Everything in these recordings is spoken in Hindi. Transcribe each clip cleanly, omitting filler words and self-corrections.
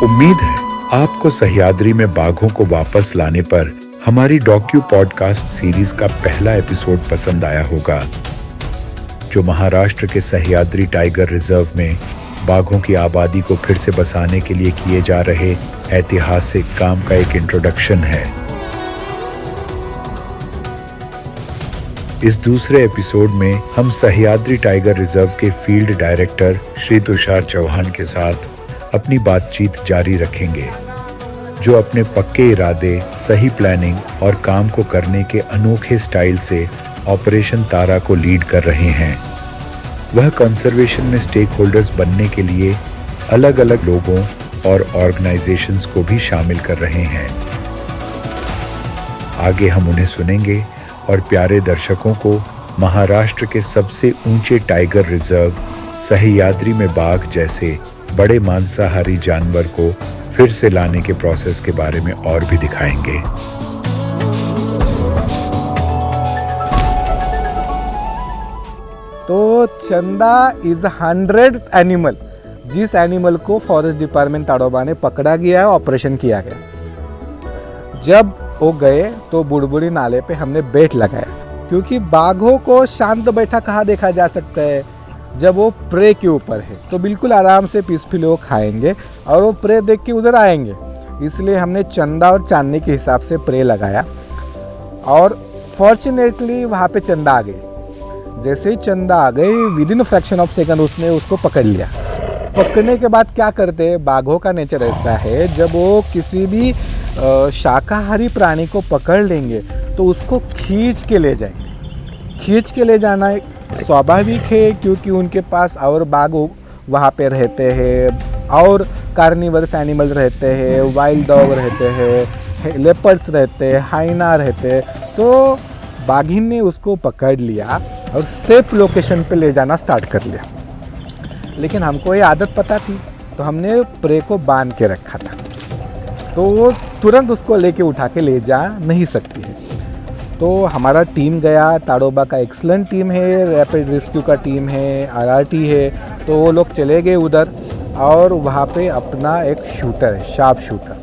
उम्मीद है आपको सह्याद्री में बाघों को वापस लाने पर हमारी डॉक्यू पॉडकास्ट सीरीज का पहला एपिसोड पसंद आया होगा, जो महाराष्ट्र के सह्याद्री टाइगर रिजर्व में बाघों की आबादी को फिर से बसाने के लिए किए जा रहे ऐतिहासिक काम का एक इंट्रोडक्शन है। इस दूसरे एपिसोड में हम सह्याद्री टाइगर रिजर्व के फील्ड डायरेक्टर श्री तुषार चौहान के साथ अपनी बातचीत जारी रखेंगे, जो अपने पक्के इरादे, सही प्लानिंग और काम को करने के अनोखे स्टाइल से ऑपरेशन तारा को लीड कर रहे हैं। वह कंजर्वेशन में स्टेक होल्डर्स बनने के लिए अलग अलग लोगों और ऑर्गेनाइजेशंस को भी शामिल कर रहे हैं। आगे हम उन्हें सुनेंगे और प्यारे दर्शकों को महाराष्ट्र के सबसे ऊंचे टाइगर रिजर्व सह्याद्री में बाघ जैसे बड़े मांसाहारी जानवर को फिर से लाने के प्रोसेस के बारे में और भी दिखाएंगे। तो चंदा इज 100th एनिमल, जिस एनिमल को फॉरेस्ट डिपार्टमेंट ताडोबा ने पकड़ा गया है, ऑपरेशन किया गया। जब वो गए तो बुड़बुड़ी नाले पे हमने बेट लगाया, क्योंकि बाघों को शांत बैठा कहाँ देखा जा सकता है। जब वो प्रे के ऊपर है तो बिल्कुल आराम से पीसफुल वो खाएंगे और वो प्रे देख के उधर आएंगे, इसलिए हमने चंदा और चांदनी के हिसाब से प्रे लगाया। और फॉर्चुनेटली वहाँ पे चंदा आ गई। जैसे ही चंदा आ गई, with in fraction of second उसने उसको पकड़ लिया। पकड़ने के बाद क्या करते हैं, बाघों का नेचर ऐसा है, जब वो किसी भी शाकाहारी प्राणी को पकड़ लेंगे तो उसको खींच के ले जाएंगे। खींच के ले जाना स्वाभाविक है, क्योंकि उनके पास और बाघ वहाँ पे रहते हैं और कार्निवरस एनिमल रहते हैं, वाइल्ड डॉग रहते हैं, लेपर्ड्स रहते हैं, हाइना रहते हैं। तो बाघिन ने उसको पकड़ लिया और सेफ लोकेशन पे ले जाना स्टार्ट कर लिया। लेकिन हमको ये आदत पता थी, तो हमने प्रे को बांध के रखा था, तो वो तुरंत उसको लेके उठा के ले जा नहीं सकती है। तो हमारा टीम गया, ताडोबा का एक्सलेंट टीम है, रैपिड रेस्क्यू का टीम है, आरआरटी है, तो वो लोग चले गए उधर और वहाँ पे अपना एक शूटर है, sharp shooter,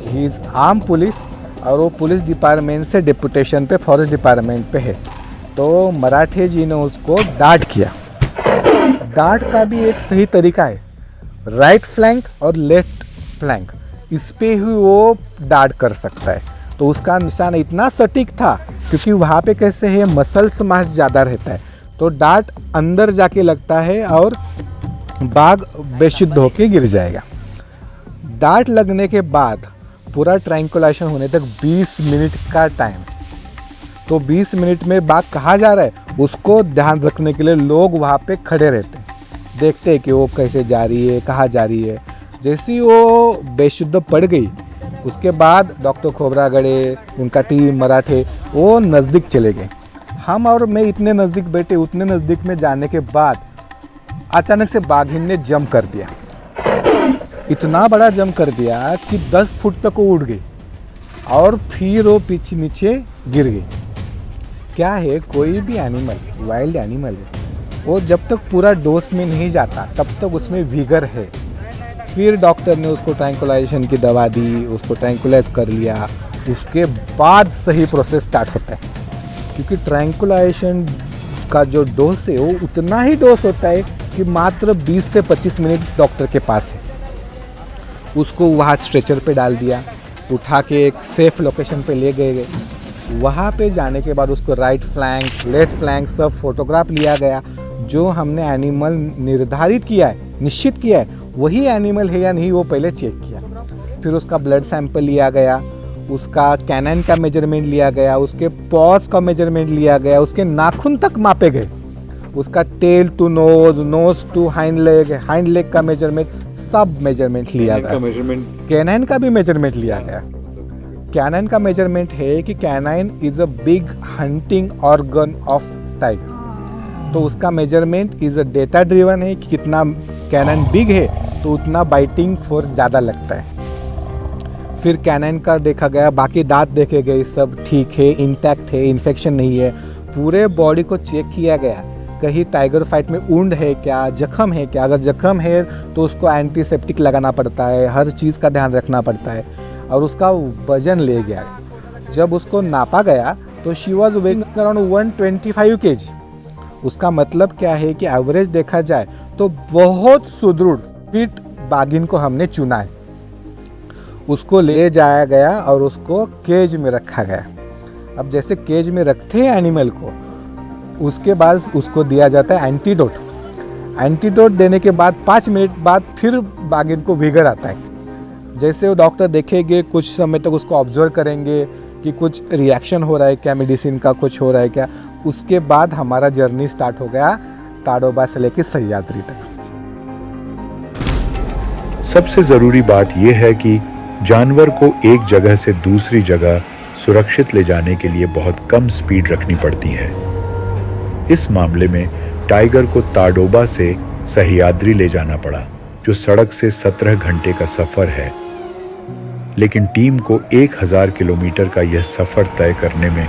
he is arm police, और वो पुलिस डिपार्टमेंट से डिप्यूटेशन पे फॉरेस्ट डिपार्टमेंट पे है। तो मराठे जी ने उसको डांट किया। डांट का भी एक सही तरीका है, राइट फ्लैंक और लेफ्ट फ्लैंक, इस पे ही वो डांट कर सकता है। तो उसका निशान इतना सटीक था, क्योंकि वहाँ पे कैसे है, मसल्स मास ज़्यादा रहता है, तो डांट अंदर जाके लगता है और बाघ बेशुद्ध होके गिर जाएगा। डांट लगने के बाद पूरा ट्रैंकुलाइजेशन होने तक 20 मिनट का टाइम। तो 20 मिनट में बाघ कहाँ जा रहा है, उसको ध्यान रखने के लिए लोग वहाँ पे खड़े रहते हैं, देखते हैं कि वो कैसे जा रही है, कहाँ जा रही है। जैसे ही वो बेशुद्ध पड़ गई, उसके बाद डॉक्टर खोबरागड़े, उनका टीम मराठे, वो नज़दीक चले गए। हम और मैं इतने नज़दीक बैठे, उतने नज़दीक में जाने के बाद अचानक से बाघिन ने जंप कर दिया। इतना बड़ा जंप कर दिया कि 10 फुट तक वो उड़ गई और फिर वो पीछे नीचे गिर गई। क्या है, कोई भी एनिमल, वाइल्ड एनिमल है, वो जब तक पूरा डोज में नहीं जाता तब तक उसमें विगर है। फिर डॉक्टर ने उसको ट्रैंकुलाइजेशन की दवा दी, उसको ट्रैंकुलाइज कर लिया, उसके बाद सही प्रोसेस स्टार्ट होता है। क्योंकि ट्रैंकुलाइजेशन का जो डोज है वो उतना ही डोज होता है कि मात्र 20 से 25 मिनट डॉक्टर के पास है। उसको वहाँ स्ट्रेचर पे डाल दिया, उठा के एक सेफ लोकेशन पे ले गए। वहाँ पे जाने के बाद उसको राइट फ्लैंक, लेफ्ट फ्लैंक सब फोटोग्राफ लिया गया। जो हमने एनिमल निर्धारित किया है, निश्चित किया है, वही एनिमल है या नहीं वो पहले चेक किया। फिर उसका ब्लड सैंपल लिया गया, उसका कैनाइन का मेजरमेंट लिया गया, उसके पॉज का मेजरमेंट लिया गया, उसके नाखून तक मापे गए, उसका tail to nose, nose to hind leg का मेजरमेंट, सब मेजरमेंट लिया गया। कैनाइन का भी मेजरमेंट लिया गया। कैनाइन का मेजरमेंट है कि canine is a big hunting organ of tiger, तो उसका measurement is a data driven है कि कितना कैनाइन बिग है तो उतना बाइटिंग फोर्स ज़्यादा लगता है। फिर कैनाइन का देखा गया, बाकी दांत देखे गए, सब ठीक है, इंटैक्ट है, इन्फेक्शन नहीं है। पूरे बॉडी को चेक किया गया कहीं टाइगर फाइट में वुंड है क्या, जख्म है क्या। अगर जख्म है तो उसको एंटीसेप्टिक लगाना पड़ता है, हर चीज़ का ध्यान रखना पड़ता है। और उसका वजन ले गया, जब उसको नापा गया तो she was weighing around 125 kg। उसका मतलब क्या है कि एवरेज देखा जाए तो बहुत सुदृढ़ फिट बाघिन को हमने चुना है। उसको ले जाया गया और उसको केज में रखा गया। अब जैसे केज में रखते हैं एनिमल को, उसके बाद उसको दिया जाता है एंटीडोट। एंटीडोट देने के बाद 5 मिनट बाद फिर बाघिन को विगर आता है। जैसे वो डॉक्टर देखेंगे, कुछ समय तक उसको ऑब्जर्व करेंगे कि कुछ रिएक्शन हो रहा है क्या, मेडिसिन का कुछ हो रहा है क्या। उसके बाद हमारा जर्नी स्टार्ट हो गया ताडोबा से लेकर सह्याद्री तक। सबसे जरूरी बात यह है कि जानवर को एक जगह से दूसरी जगह सुरक्षित ले जाने के लिए बहुत कम स्पीड रखनी पड़ती है। इस मामले में टाइगर को ताडोबा से सह्याद्री ले जाना पड़ा, जो सड़क से 17 घंटे का सफर है। लेकिन टीम को 1000 किलोमीटर का यह सफर तय करने में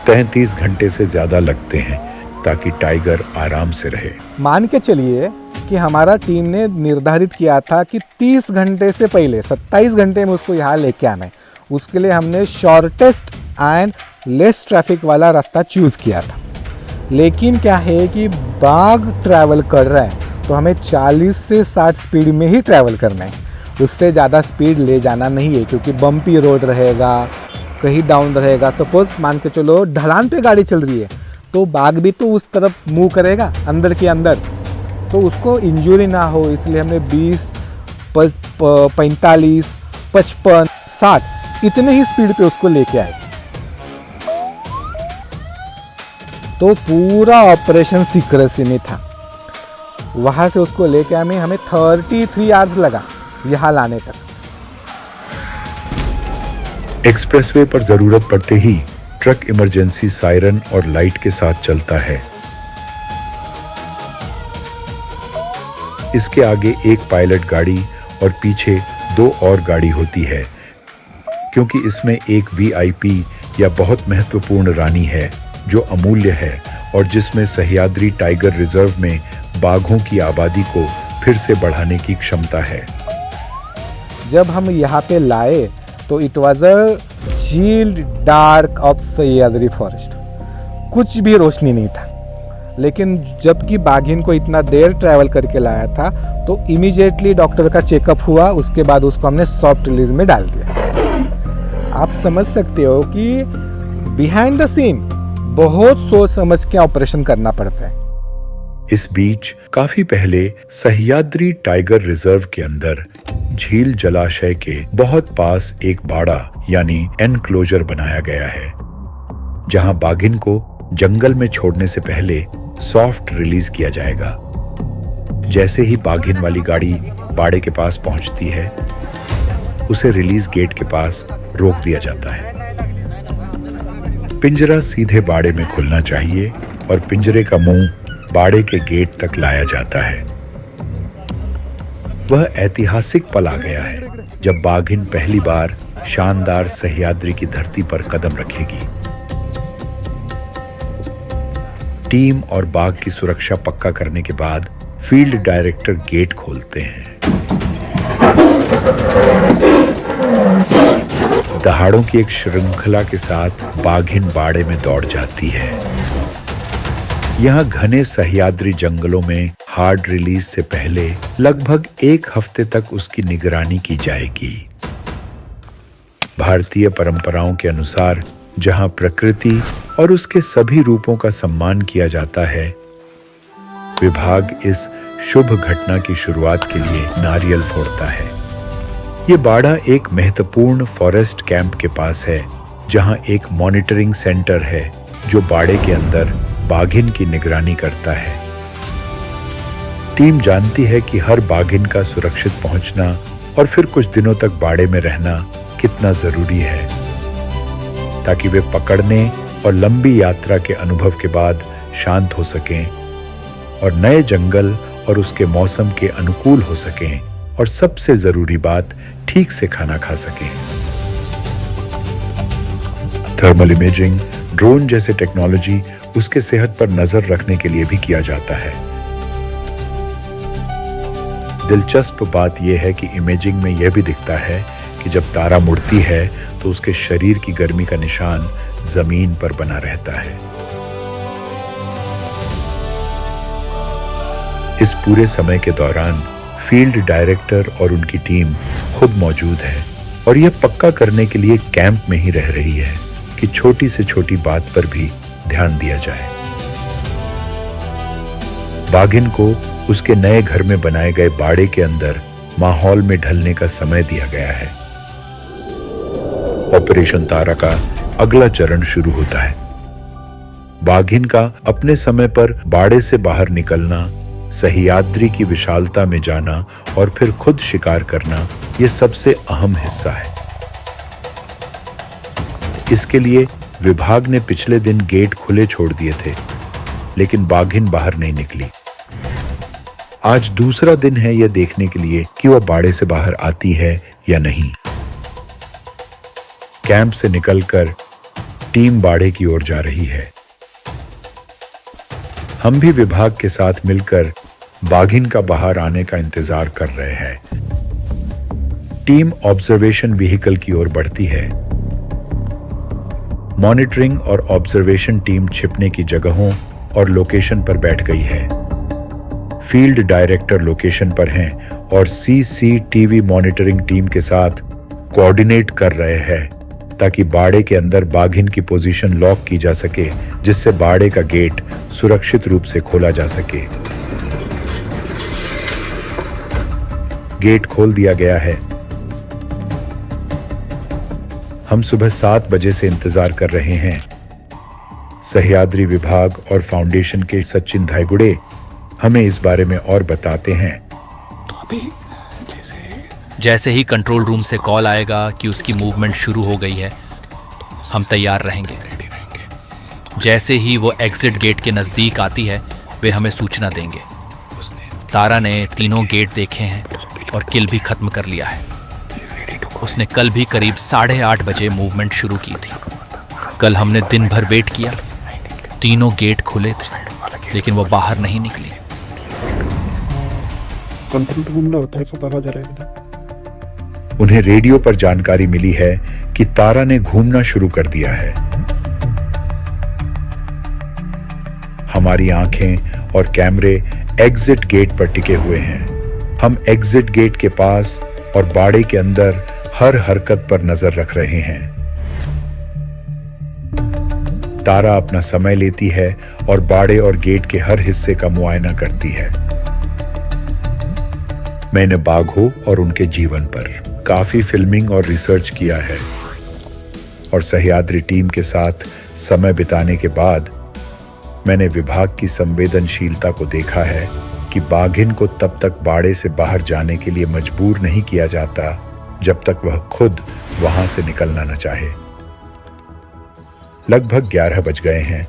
33 घंटे से ज्यादा लगते हैं, ताकि टाइगर आराम से रहे। मान के चलिए कि हमारा टीम ने निर्धारित किया था कि 30 घंटे से पहले 27 घंटे में उसको यहाँ लेके आना है। उसके लिए हमने शॉर्टेस्ट एंड लेस ट्रैफिक वाला रास्ता चूज़ किया था। लेकिन क्या है कि बाघ ट्रैवल कर रहा है तो हमें 40 से 60 स्पीड में ही ट्रैवल करना है, उससे ज़्यादा स्पीड ले जाना नहीं है, क्योंकि बम्पी रोड रहेगा, कहीं डाउन रहेगा। सपोज मान के चलो ढलान पे गाड़ी चल रही है तो बाघ भी तो उस तरफ मूव करेगा, अंदर के अंदर, तो उसको इंजरी ना हो, इसलिए हमने 20, 45, 55, 60 इतने ही स्पीड पे उसको लेके आए। तो पूरा ऑपरेशन सीक्रेसी में था। वहाँ से उसको लेके आए हमें 33 आवर्स लगा यहाँ लाने तक। एक्सप्रेसवे पर जरूरत पड़ते ही ट्रक इमरजेंसी सायरन और लाइट के साथ चलता है। इसके आगे एक पायलट गाड़ी और पीछे 2 और गाड़ी होती है, क्योंकि इसमें एक वीआईपी या बहुत महत्वपूर्ण रानी है जो अमूल्य है और जिसमें सह्याद्री टाइगर रिजर्व में बाघों की आबादी को फिर से बढ़ाने की क्षमता है। जब हम यहाँ पे लाए तो इट वॉज अ झील डार्क ऑफ सह्याद्री फॉरेस्ट, कुछ भी रोशनी नहीं था। लेकिन जबकि बाघिन को इतना देर ट्रैवल करके लाया था तो इमीडिएटली डॉक्टर का चेकअप हुआ। उसके बाद उसको हमने सॉफ्ट रिलीज में डाल दिया। आप समझ सकते हो कि बिहाइंड द सीन बहुत सोच समझ के ऑपरेशन करना पड़ता है। इस बीच काफी पहले सह्याद्री टाइगर रिजर्व के अंदर झील जलाशय के बहुत पास एक बाड़ा यानी एनक्लोजर बनाया गया है, जहां बाघिन को जंगल में छोड़ने से पहले सॉफ्ट रिलीज किया जाएगा। जैसे ही बाघिन वाली गाड़ी बाड़े के पास पहुंचती है, उसे रिलीज गेट के पास रोक दिया जाता है। पिंजरा सीधे बाड़े में खुलना चाहिए और पिंजरे का मुंह बाड़े के गेट तक लाया जाता है। वह ऐतिहासिक पल आ गया है जब बाघिन पहली बार शानदार सह्याद्री की धरती पर कदम रखेगी। टीम और बाघ की सुरक्षा पक्का करने के बाद फील्ड डायरेक्टर गेट खोलते हैं। दहाड़ों की एक श्रृंखला के साथ बाघिन बाड़े में दौड़ जाती है। यहाँ घने सह्याद्री जंगलों में हार्ड रिलीज से पहले लगभग 1 हफ्ते तक उसकी निगरानी की जाएगी। भारतीय परंपराओं के अनुसार जहाँ प्रकृति और उसके सभी रूपों का सम्मान किया जाता है, विभाग इस शुभ घटना की शुरुआत के लिए नारियल फोड़ता है। ये बाड़ा एक महत्वपूर्ण फॉरेस्ट कैंप के पास है, जहां एक मॉनिटरिंग सेंटर है जो बाड़े के अंदर बाघिन की निगरानी करता है। टीम जानती है कि हर बाघिन का सुरक्षित पहुंचना और फिर कुछ दिनों तक बाड़े में रहना कितना जरूरी है, ताकि वे पकड़ने और लंबी यात्रा के अनुभव के बाद शांत हो सकें और नए जंगल और उसके मौसम के अनुकूल हो सकें, और सबसे जरूरी बात, ठीक से खाना खा सकें। थर्मल इमेजिंग, ड्रोन जैसे टेक्नोलॉजी उसके सेहत पर नजर रखने के लिए भी किया जाता है। दिलचस्प बात यह है कि इमेजिंग में यह भी दिखता है कि जब तारा मुड़ती है तो उसके शरीर की गर्मी का निशान जमीन पर बना रहता है। इस पूरे समय के दौरान फील्ड डायरेक्टर और उनकी टीम खुद मौजूद है और यह पक्का करने के लिए कैंप में ही रह रही है कि छोटी से छोटी बात पर भी ध्यान दिया जाए। बाघिन को उसके नए घर में बनाए गए बाड़े के अंदर माहौल में ढलने का समय दिया गया है। ऑपरेशन तारा का अगला चरण शुरू होता है। बाघिन का अपने समय पर बाड़े से बाहर निकलना, सह्याद्री की विशालता में जाना और फिर खुद शिकार करना, यह सबसे अहम हिस्सा है। इसके लिए विभाग ने पिछले दिन गेट खुले छोड़ दिए थे, लेकिन बाघिन बाहर नहीं निकली। आज दूसरा दिन है यह देखने के लिए कि वह बाड़े से बाहर आती है या नहीं। कैंप से निकलकर टीम बाड़े की ओर जा रही है। हम भी विभाग के साथ मिलकर बाघिन का बाहर आने का इंतजार कर रहे हैं। टीम ऑब्जर्वेशन व्हीकल की ओर बढ़ती है। मॉनिटरिंग और ऑब्जर्वेशन टीम छिपने की जगहों और लोकेशन पर बैठ गई है। फील्ड डायरेक्टर लोकेशन पर हैं और सीसीटीवी मॉनिटरिंग टीम के साथ कोऑर्डिनेट कर रहे हैं ताकि बाड़े के अंदर बाघिन की पोजीशन लॉक की जा सके, जिससे बाड़े का गेट सुरक्षित रूप से खोला जा सके। गेट खोल दिया गया है। हम सुबह 7 बजे से इंतजार कर रहे हैं। सह्याद्री विभाग और फाउंडेशन के सचिन धायगुड़े हमें इस बारे में और बताते हैं। तो अभी जैसे ही कंट्रोल रूम से कॉल आएगा कि उसकी मूवमेंट शुरू हो गई है, हम तैयार रहेंगे। जैसे ही वो एग्जिट गेट के नज़दीक आती है, वे हमें सूचना देंगे। तारा ने तीनों गेट देखे हैं और किल भी खत्म कर लिया है। उसने कल भी करीब 8:30 बजे मूवमेंट शुरू की थी। कल हमने दिन भर वेट किया, तीनों गेट खुले थे, लेकिन वो बाहर नहीं निकली। कंट्रोल रूम होता है पता चलेगा। उन्हें रेडियो पर जानकारी मिली है कि तारा ने घूमना शुरू कर दिया है। हमारी आंखें और कैमरे एग्जिट गेट पर टिके हुए हैं। हम एग्जिट गेट के पास और बाड़े के अंदर हर हरकत पर नजर रख रहे हैं। तारा अपना समय लेती है और बाड़े और गेट के हर हिस्से का मुआयना करती है। मैंने बाघों और उनके जीवन पर काफी फिल्मिंग और रिसर्च किया है और सह्याद्री टीम के साथ समय बिताने के बाद मैंने विभाग की संवेदनशीलता को देखा है कि बाघिन को तब तक बाड़े से बाहर जाने के लिए मजबूर नहीं किया जाता जब तक वह खुद वहां से निकलना न चाहे। लगभग 11 बज गए हैं।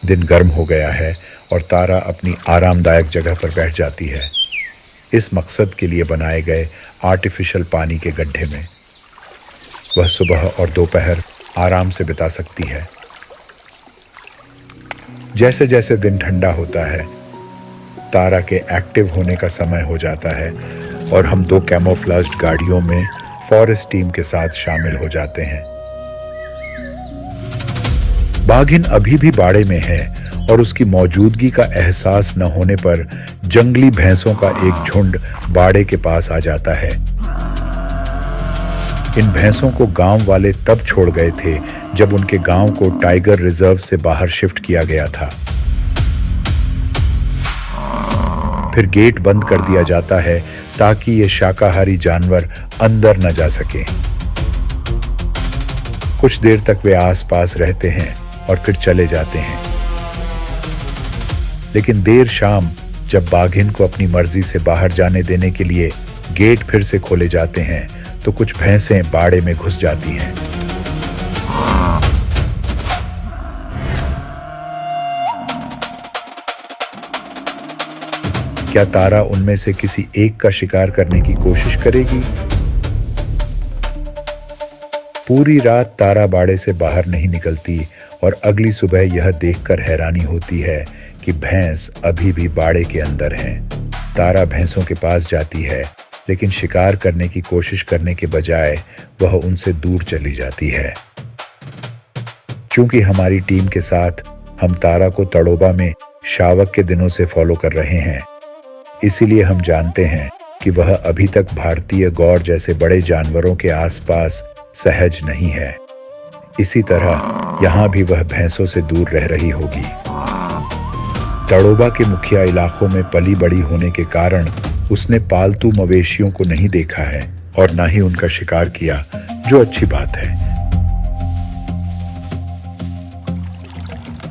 दिन गर्म हो गया है और तारा अपनी आरामदायक जगह पर बैठ जाती है, इस मकसद के लिए बनाए गए आर्टिफिशियल पानी के गड्ढे में। वह सुबह और दोपहर आराम से बिता सकती है। जैसे जैसे दिन ठंडा होता है, तारा के एक्टिव होने का समय हो जाता है और हम 2 कैमोफ्लेज्ड गाड़ियों में फॉरेस्ट टीम के साथ शामिल हो जाते हैं। बाघिन अभी भी बाड़े में है और उसकी मौजूदगी का एहसास न होने पर जंगली भैंसों का एक झुंड बाड़े के पास आ जाता है। इन भैंसों को गांव वाले तब छोड़ गए थे जब उनके गांव को टाइगर रिजर्व से बाहर शिफ्ट किया गया था। फिर गेट बंद कर दिया जाता है ताकि ये शाकाहारी जानवर अंदर न जा सके। कुछ देर तक वे आसपास रहते हैं और फिर चले जाते हैं। लेकिन देर शाम जब बाघिन को अपनी मर्जी से बाहर जाने देने के लिए गेट फिर से खोले जाते हैं तो कुछ भैंसें बाड़े में घुस जाती हैं। क्या तारा उनमें से किसी एक का शिकार करने की कोशिश करेगी? पूरी रात तारा बाड़े से बाहर नहीं निकलती और अगली सुबह यह देखकर हैरानी होती है कि भैंस अभी भी बाड़े के अंदर है। तारा भैंसों के पास जाती है, लेकिन शिकार करने की कोशिश करने के बजाय वह उनसे दूर चली जाती है। चूंकि हमारी टीम के साथ हम तारा को तड़ोबा में शावक के दिनों से फॉलो कर रहे हैं, इसीलिए हम जानते हैं कि वह अभी तक भारतीय गौर जैसे बड़े जानवरों के आसपास सहज नहीं है। इसी तरह यहाँ भी वह भैंसों से दूर रह रही होगी। तड़ोबा के मुखिया इलाकों में पली बड़ी होने के कारण उसने पालतू मवेशियों को नहीं देखा है और ना ही उनका शिकार किया, जो अच्छी बात है।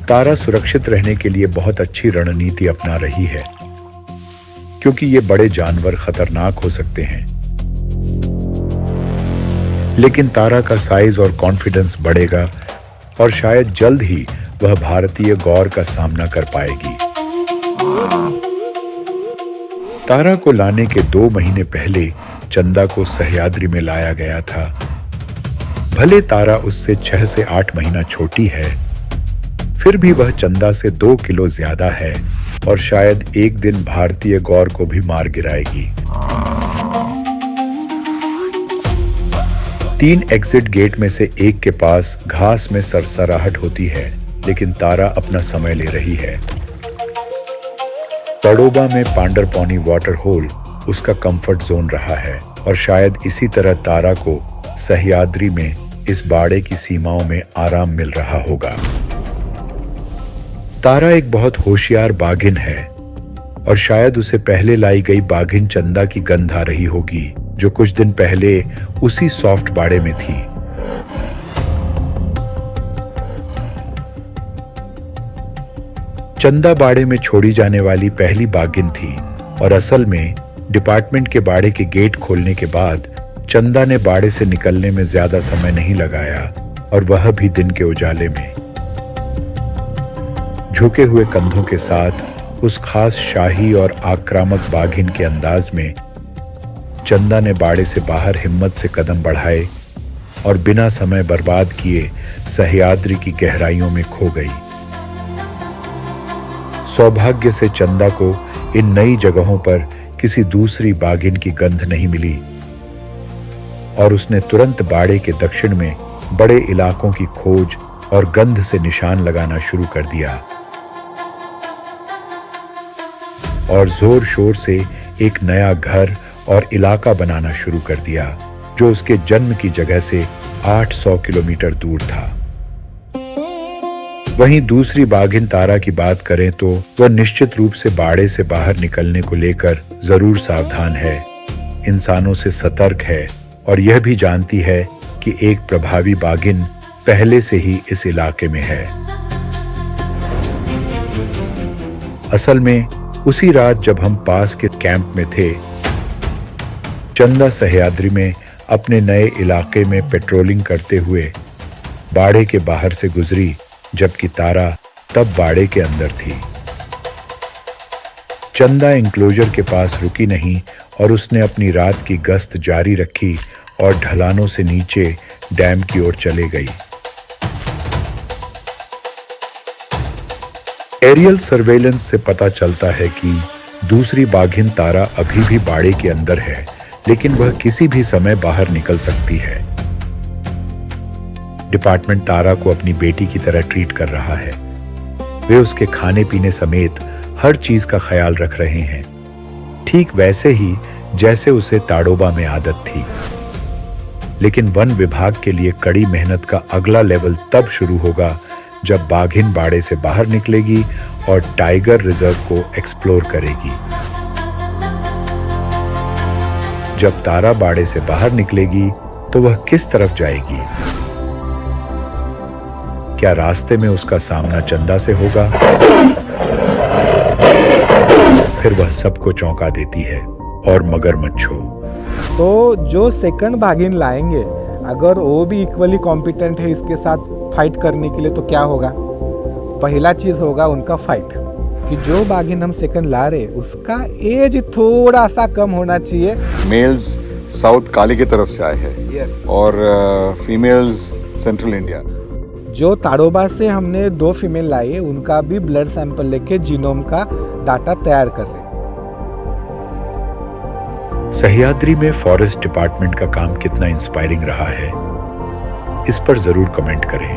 तारा सुरक्षित रहने के लिए बहुत अच्छी रणनीति अपना रही है, क्योंकि ये बड़े जानवर खतरनाक हो सकते हैं। लेकिन तारा का साइज और कॉन्फिडेंस बढ़ेगा और शायद जल्द ही वह भारतीय गौर का सामना कर पाएगी। तारा को लाने के 2 महीने पहले चंदा को सह्याद्री में लाया गया था। भले तारा उससे 6 से 8 महीना छोटी है, फिर भी वह चंदा से 2 किलो ज्यादा है और शायद एक दिन भारतीय गौर को भी मार गिराएगी। 3 एग्जिट गेट में से एक के पास घास में सरसराहट होती है, लेकिन तारा अपना समय ले रही है। तड़ोबा में पांडरपौनी वाटर होल उसका कंफर्ट जोन रहा है और शायद इसी तरह तारा को सह्याद्री में इस बाड़े की सीमाओं में आराम मिल रहा होगा। तारा एक बहुत होशियार बाघिन है और शायद उसे पहले लाई गई बाघिन चंदा की गंध आ रही होगी, जो कुछ दिन पहले उसी सॉफ्ट बाड़े में थी। चंदा बाड़े में छोड़ी जाने वाली पहली बाघिन थी और असल में डिपार्टमेंट के बाड़े के गेट खोलने के बाद चंदा ने बाड़े से निकलने में ज्यादा समय नहीं लगाया, और वह भी दिन के उजाले में। झुके हुए कंधों के साथ उस खास शाही और आक्रामक बाघिन के अंदाज में चंदा ने बाड़े से बाहर हिम्मत से कदम बढ़ाए और बिना समय बर्बाद किए सह्याद्री की गहराइयों में खो गई। सौभाग्य से चंदा को इन नई जगहों पर किसी दूसरी बाघिन की गंध नहीं मिली और उसने तुरंत बाड़े के दक्षिण में बड़े इलाकों की खोज और गंध से निशान लगाना शुरू कर दिया और जोर शोर से एक नया घर और इलाका बनाना शुरू कर दिया, जो उसके जन्म की जगह से 800 किलोमीटर दूर था। वहीं दूसरी बाघिन तारा की बात करें तो वह निश्चित रूप से बाड़े से बाहर निकलने को लेकर जरूर सावधान है, इंसानों से सतर्क है और यह भी जानती है कि एक प्रभावी बाघिन पहले से ही इस इलाके में है। असल में उसी रात जब हम पास के कैंप में थे, चंदा सह्याद्री में अपने नए इलाके में पेट्रोलिंग करते हुए बाड़े के बाहर से गुजरी, जबकि तारा तब बाड़े के अंदर थी। चंदा इंक्लोजर के पास रुकी नहीं और उसने अपनी रात की गश्त जारी रखी और ढलानों से नीचे डैम की ओर चले गई। एरियल सर्वेलेंस से पता चलता है कि दूसरी बाघिन तारा अभी भी बाड़े के अंदर है, लेकिन वह किसी भी समय बाहर निकल सकती है। डिपार्टमेंट तारा को अपनी बेटी की तरह ट्रीट कर रहा है। वे उसके खाने पीने समेत हर चीज का ख्याल रख रहे हैं, ठीक वैसे ही जैसे उसे ताड़ोबा में आदत थी। लेकिन वन विभाग के लिए कड़ी मेहनत का अगला लेवल तब शुरू होगा जब बाघिन बाड़े से बाहर निकलेगी और टाइगर रिजर्व को एक्सप्लोर करेगी। जब तारा बाड़े से बाहर निकलेगी तो वह किस तरफ जाएगी? क्या रास्ते में उसका सामना चंदा से होगा? फिर वह सबको चौंका देती है और मगरमच्छों। तो जो सेकंड बाघिन लाएंगे, अगर वो भी इक्वली कॉम्पिटेंट है इसके साथ फाइट करने के लिए, तो क्या होगा? पहला चीज होगा उनका फाइट, कि जो बाघिन हम सेकंड ला रहे उसका एज थोड़ा सा कम होना चाहिए। मेल्स साउथ काली की तरफ से आए हैं और फीमेल्स सेंट्रल इंडिया। जो ताड़ोबा से हमने 2 फीमेल लाई है उनका भी ब्लड सैंपल लेके जीनोम का डाटा तैयार कर रहे हैं। सह्याद्री में फॉरेस्ट डिपार्टमेंट का काम कितना इंस्पायरिंग रहा है, इस पर जरूर कमेंट करें।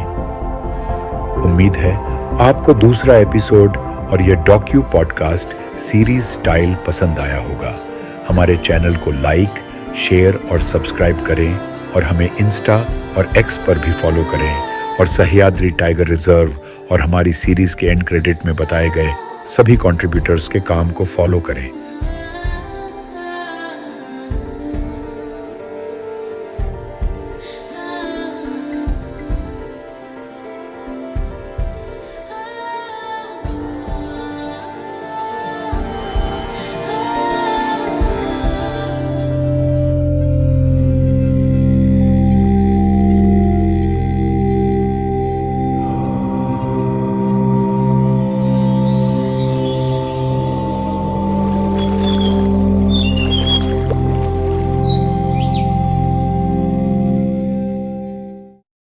उम्मीद है आपको दूसरा एपिसोड और यह डॉक्यू पॉडकास्ट सीरीज स्टाइल पसंद आया होगा। हमारे चैनल को लाइक, शेयर और सब्सक्राइब करें और हमें इंस्टा और एक्स पर भी फॉलो करें और सह्याद्री टाइगर रिजर्व और हमारी सीरीज के एंड क्रेडिट में बताए गए सभी कंट्रीब्यूटर्स के काम को फॉलो करें।